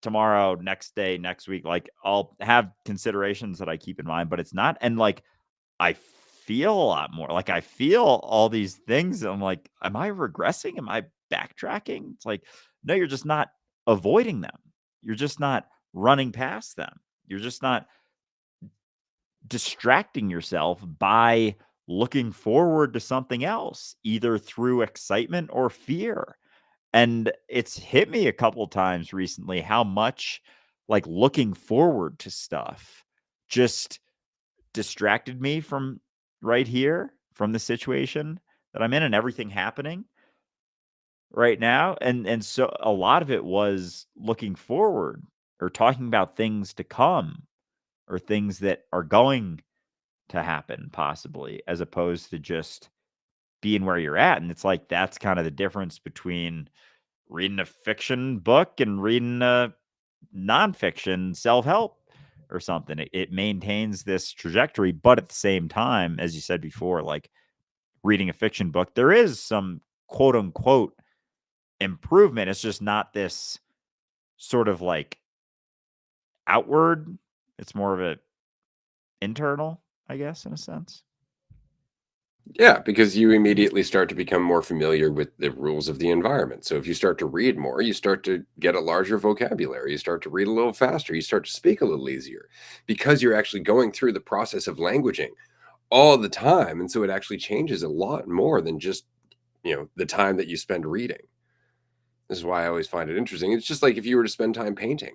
tomorrow, next day, next week. Like, I'll have considerations that I keep in mind, but it's not. And like, I feel a lot more. Like, I feel all these things. And I'm like, am I regressing? Am I backtracking? It's like, no, you're just not avoiding them. You're just not running past them. You're just not distracting yourself by looking forward to something else, either through excitement or fear. And it's hit me a couple times recently how much like looking forward to stuff just distracted me from right here, from the situation that I'm in and everything happening right now. And so a lot of it was looking forward or talking about things to come or things that are going to happen possibly, as opposed to just being where you're at. And it's like that's kind of the difference between reading a fiction book and reading a nonfiction self-help or something. It maintains this trajectory, but at the same time, as you said before, like reading a fiction book, there is some quote unquote improvement. It's just not this sort of like outward. It's more of a internal, I guess, in a sense. Yeah, because you immediately start to become more familiar with the rules of the environment. So if you start to read more, you start to get a larger vocabulary. You start to read a little faster. You start to speak a little easier because you're actually going through the process of languaging all the time. And so it actually changes a lot more than just, the time that you spend reading. This is why I always find it interesting. It's just like if you were to spend time painting.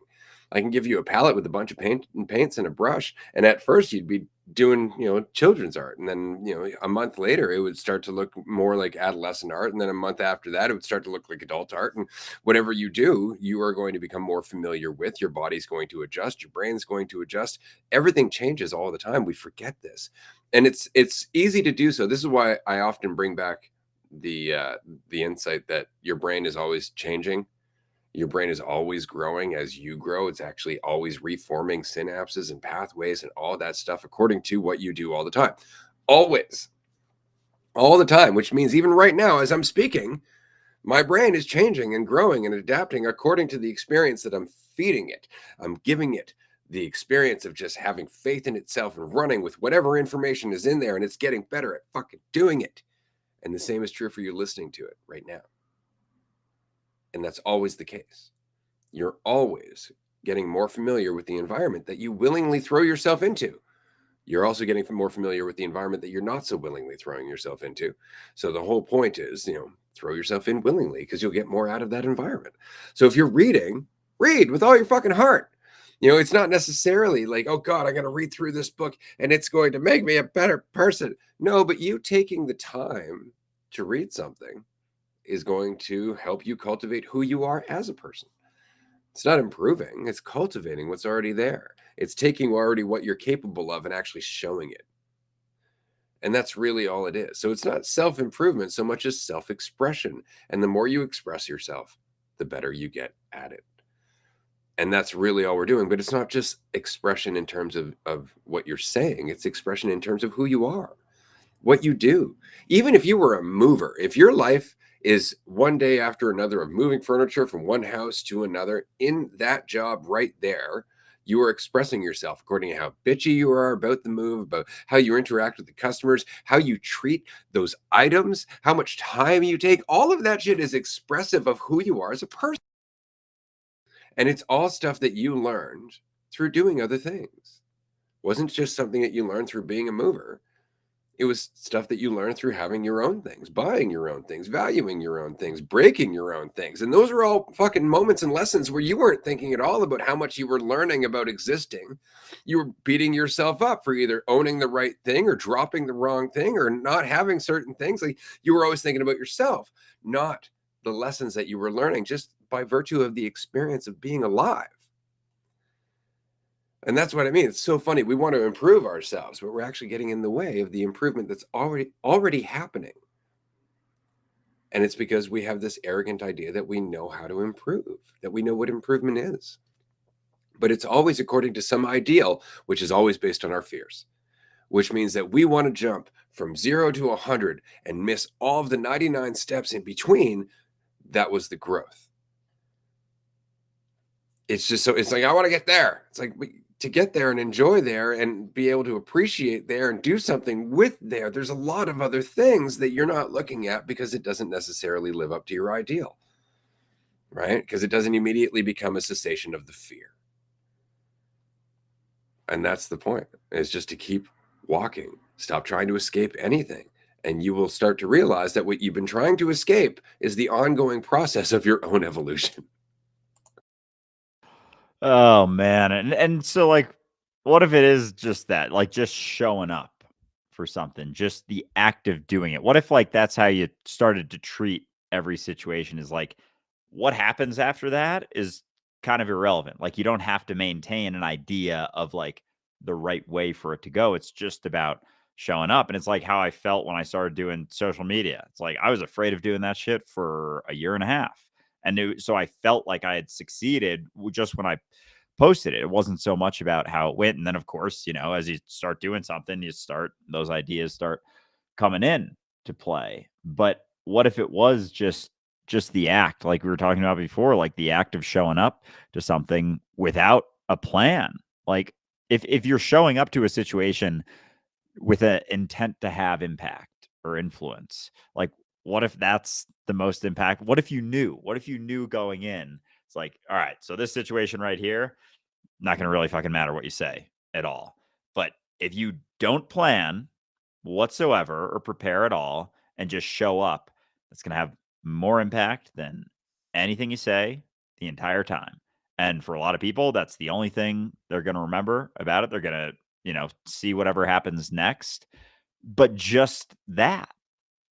I can give you a palette with a bunch of paints and a brush, and at first you'd be doing, children's art, and then, a month later it would start to look more like adolescent art, and then a month after that it would start to look like adult art. And whatever you do, you are going to become more familiar with. Your body's going to adjust, your brain's going to adjust. Everything changes all the time. We forget this, and it's easy to do so. This is why I often bring back the insight that your brain is always changing. Your brain is always growing as you grow. It's actually always reforming synapses and pathways and all that stuff according to what you do all the time. Always. All the time, which means even right now, as I'm speaking, my brain is changing and growing and adapting according to the experience that I'm feeding it. I'm giving it the experience of just having faith in itself and running with whatever information is in there, and it's getting better at fucking doing it. And the same is true for you listening to it right now. And that's always the case. You're always getting more familiar with the environment that you willingly throw yourself into. You're also getting more familiar with the environment that you're not so willingly throwing yourself into. So the whole point is, throw yourself in willingly because you'll get more out of that environment. So if you're reading, read with all your fucking heart. It's not necessarily like, oh God, I got to read through this book and it's going to make me a better person. No, but you taking the time to read something is going to help you cultivate who you are as a person. It's not improving, it's cultivating what's already there. It's taking already what you're capable of and actually showing it. And that's really all it is. So it's not self-improvement so much as self-expression. And the more you express yourself, the better you get at it. And that's really all we're doing. But it's not just expression in terms of what you're saying, it's expression in terms of who you are, what you do. Even if you were a mover, if your life is one day after another of moving furniture from one house to another, in that job right there, you are expressing yourself according to how bitchy you are about the move, about how you interact with the customers, how you treat those items, how much time you take. All of that shit is expressive of who you are as a person. And it's all stuff that you learned through doing other things. It wasn't just something that you learned through being a mover. It was stuff that you learn through having your own things, buying your own things, valuing your own things, breaking your own things. And those are all fucking moments and lessons where you weren't thinking at all about how much you were learning about existing. You were beating yourself up for either owning the right thing or dropping the wrong thing or not having certain things. Like you were always thinking about yourself, not the lessons that you were learning just by virtue of the experience of being alive. And that's what I mean. It's so funny. We want to improve ourselves, but we're actually getting in the way of the improvement that's already happening. And it's because we have this arrogant idea that we know how to improve, that we know what improvement is. But it's always according to some ideal, which is always based on our fears, which means that we want to jump from 0 to 100 and miss all of the 99 steps in between. That was the growth. It's just so, it's like, I want to get there. It's like, to get there and enjoy there and be able to appreciate there and do something with there, there's a lot of other things that you're not looking at because it doesn't necessarily live up to your ideal, right? Because it doesn't immediately become a cessation of the fear. And that's the point, is just to keep walking. Stop trying to escape anything. And you will start to realize that what you've been trying to escape is the ongoing process of your own evolution. Oh man. And so like what if it is just that, like just showing up for something, just the act of doing it? What if like that's how you started to treat every situation, is like what happens after that is kind of irrelevant. Like you don't have to maintain an idea of like the right way for it to go. It's just about showing up. And it's like how I felt when I started doing social media. It's like I was afraid of doing that shit for a year and a half. So I felt like I had succeeded just when I posted it. It wasn't so much about how it went. And then, of course, as you start doing something, those ideas start coming in to play. But what if it was just the act, like we were talking about before, like the act of showing up to something without a plan? Like if you're showing up to a situation with an intent to have impact or influence, like what if that's the most impact? What if you knew going in, it's like, all right, so this situation right here, not going to really fucking matter what you say at all. But if you don't plan whatsoever or prepare at all and just show up, it's going to have more impact than anything you say the entire time. And for a lot of people, that's the only thing they're going to remember about it. They're going to, see whatever happens next. But just that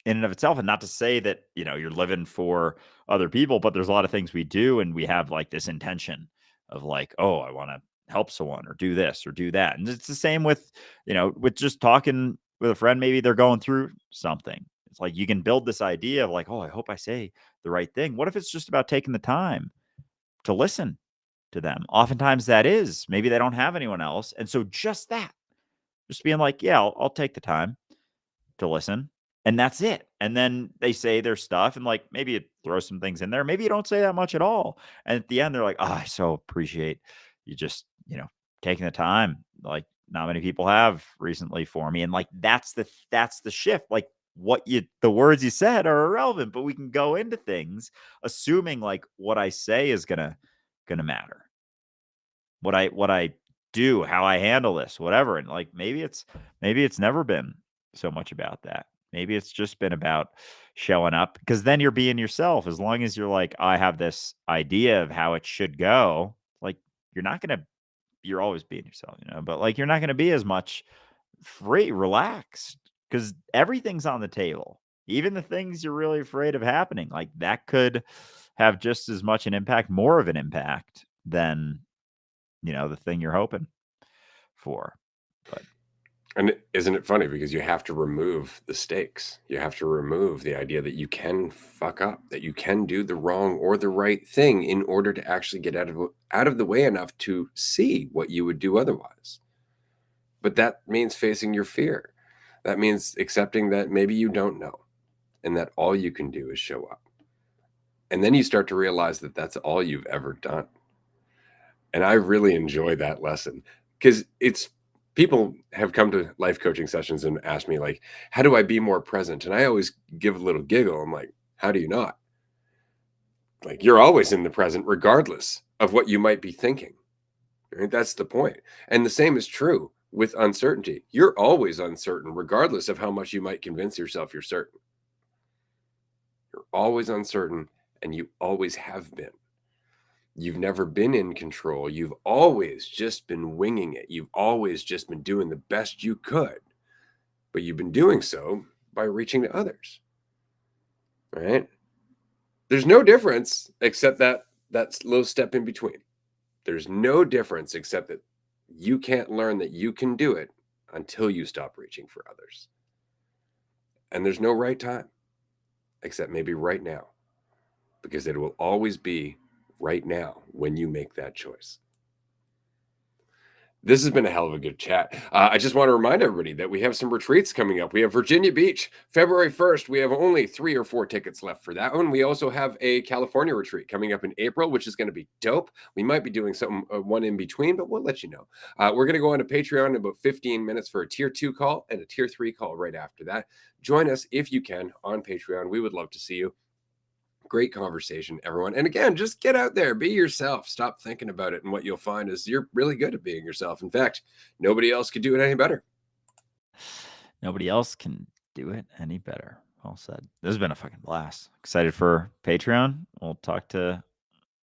in and of itself, and not to say that, you're living for other people, but there's a lot of things we do and we have like this intention of like, oh, I want to help someone or do this or do that. And it's the same with, with just talking with a friend, maybe they're going through something. It's like you can build this idea of like, oh, I hope I say the right thing. What if it's just about taking the time to listen to them? Oftentimes that is, maybe they don't have anyone else. And so just that, just being like, yeah, I'll take the time to listen. And that's it. And then they say their stuff and like maybe you throw some things in there. Maybe you don't say that much at all. And at the end, they're like, oh, I so appreciate you just, taking the time. Like not many people have recently for me. And like that's the shift. Like the words you said are irrelevant, but we can go into things assuming like what I say is gonna matter. What I do, how I handle this, whatever. And like maybe it's never been so much about that. Maybe it's just been about showing up because then you're being yourself. As long as you're like, I have this idea of how it should go, like you're always being yourself, but like you're not gonna be as much relaxed because everything's on the table. Even the things you're really afraid of happening, like that could have just as much an impact, more of an impact than the thing you're hoping for. But And isn't it funny because you have to remove the stakes. You have to remove the idea that you can fuck up, that you can do the wrong or the right thing in order to actually get out of the way enough to see what you would do otherwise. But that means facing your fear. That means accepting that maybe you don't know and that all you can do is show up. And then you start to realize that that's all you've ever done. And I really enjoy that lesson because people have come to life coaching sessions and asked me like, how do I be more present? And I always give a little giggle. I'm like, how do you not? Like, you're always in the present regardless of what you might be thinking. Right? That's the point. And the same is true with uncertainty. You're always uncertain regardless of how much you might convince yourself you're certain. You're always uncertain and you always have been. You've never been in control. You've always just been winging it. You've always just been doing the best you could, but you've been doing so by reaching to others, right? There's no difference except that little step in between. There's no difference except that you can't learn that you can do it until you stop reaching for others. And there's no right time except maybe right now, because it will always be right now when you make that choice. This has been a hell of a good chat. I just want to remind everybody that we have some retreats coming up. We have Virginia Beach, February 1st. We have only 3 or 4 tickets left for that one. We also have a California retreat coming up in April, which is going to be dope. We might be doing one in between, but we'll let you know. We're going to go on to Patreon in about 15 minutes for a tier 2 call and a tier 3 call right after that. Join us if you can on Patreon. We would love to see you. Great conversation, everyone. And again, just get out there, be yourself. Stop thinking about it. And what you'll find is you're really good at being yourself. In fact, nobody else could do it any better. Nobody else can do it any better. Well said. This has been a fucking blast. Excited for Patreon. We'll talk to